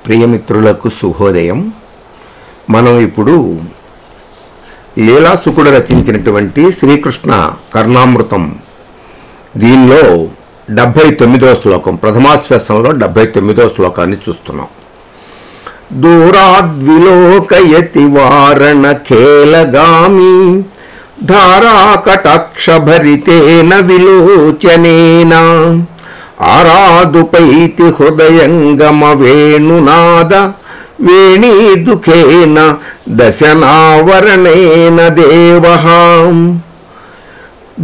ప్రియమిత్రులకు శుభోదయం. మనం ఇప్పుడు లీలాసుకుడు రచించినటువంటి శ్రీకృష్ణ కర్ణామృతం దీనిలో 79వ శ్లోకం, ప్రథమాశ్వాసంలో 79వ శ్లోకాన్ని చూస్తున్నాం. దూరాద్విలోకయతి వారణ ఖేలగామి ధారాకటాక్షభరితేన విలోచనేన ఆరాదుపైతి హృదయంగమ వేణునాద వేణీ దుఃఖేన దశనావరణేన దేవః.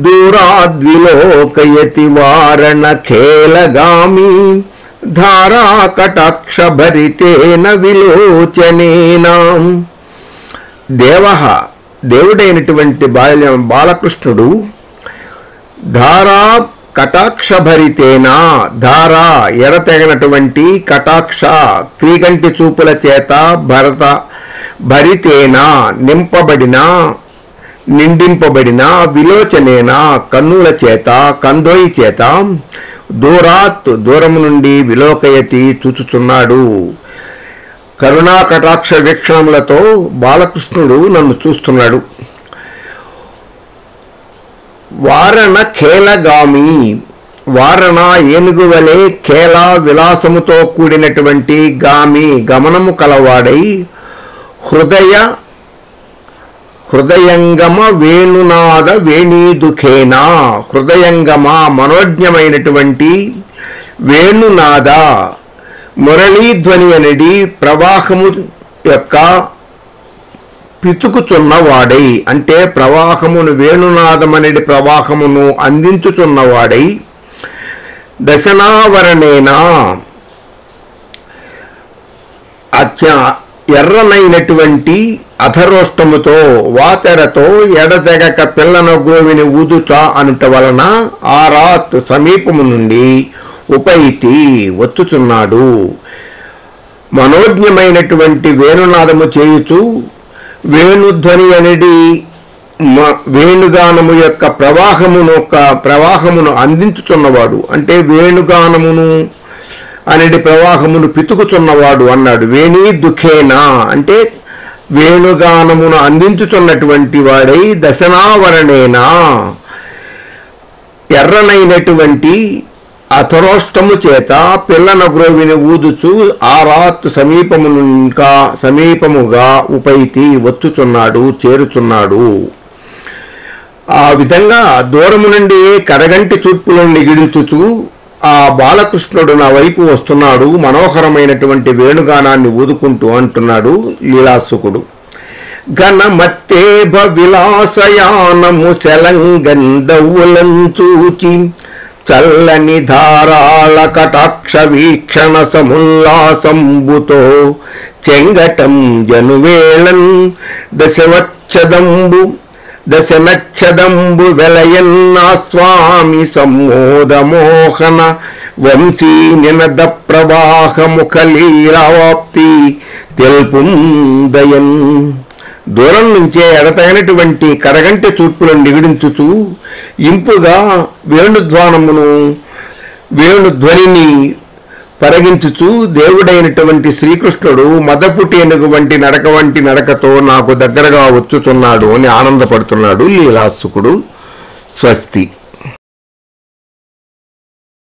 దూరాద్విలోకయతి వారణ ఖేలగామి ధారాకటాక్షభరితేన విలోచనేన. దేవుడైనటువంటి బాలకృష్ణుడు ధారా కటాక్షభరితేన, ధారా ఎడతెగనటువంటి కటాక్ష క్రీగంటి చూపుల చేత భరితేన నిండింపబడిన విలోచనేన కన్నుల చేత కందోయి చేత దూరాత్ దూరము నుండి విలోకయతి చూచుచున్నాడు. కరుణా కటాక్ష వీక్షణములతో బాలకృష్ణుడు నన్ను చూస్తున్నాడు. వారణ ఖేలగామి, వారణ ఏనుగు వలె ఖేల విలాసముతో కూడినటువంటి గామి గమనము కలవాడై హృదయంగమ వేణునాద వేణీదుఖేన, హృదయంగమ మనోజ్ఞమైనటువంటి వేణునాద మురళీధ్వని అనేది ప్రవాహము యొక్క పితుకుచున్నవాడై, అంటే ప్రవాహమును వేణునాదమనేది ప్రవాహమును అందించుచున్నవాడై దశనావరణేన ఎర్రనైనటువంటి అధరోష్టముతో వాతెరతో ఎడతెగక పిల్లన గ్రోవిని ఊదుట అనుట వలన ఆరాత్ సమీపము నుండి ఉపైతి వచ్చుచున్నాడు. మనోజ్ఞమైనటువంటి వేణునాదము చేయుచు వేణుధ్వని అనేది వేణుగానము యొక్క ప్రవాహమును అందించుచున్నవాడు, అంటే వేణుగానమును అనేది ప్రవాహమును పితుకుచున్నవాడు అన్నాడు. వేణీ దుఃఖేనా అంటే వేణుగానమును అందించుచున్నటువంటి వాడై దశనావరణేనా ఎర్రనైనటువంటి అథరోష్టము చేత పిల్లన గ్రోవిని ఊదుచు ఆరాత్ సమీపముగా ఉపైతి వచ్చుచున్నాడు, చేరుచున్నాడు. ఆ విధంగా దూరము నుండి కరగంటి చూపులను నిగిడించుచు ఆ బాలకృష్ణుడు నా వైపు వస్తున్నాడు, మనోహరమైనటువంటి వేణుగానాన్ని ఊదుకుంటూ అంటున్నాడు లీలాసుకుడు. ఘనమత్తేభ విలాసయానము శలంగందవులంచూచి చల్లని ధారాళ కటాక్ష వీక్షణ సముల్లాసంబుతో చెంగటం జనువేళన్ దశనచ్చదంబు వెలయన్నా స్వామి సమ్మోదమోహన వంశీ నినద ప్రవాహ ముఖలీలావాప్తి తెలుపుందయన్. దూరం నుంచే ఎడతైనటువంటి కరగంటి చూపులను నిగిడించుచు ఇంపుగా వేణుధ్వనిని పరగించుచు దేవుడైనటువంటి శ్రీకృష్ణుడు మదపుటి ఏనుగు వంటి నడకతో నాకు దగ్గరగా వచ్చుచున్నాడు అని ఆనందపడుతున్నాడు లీలాసుకుడు. స్వస్తి.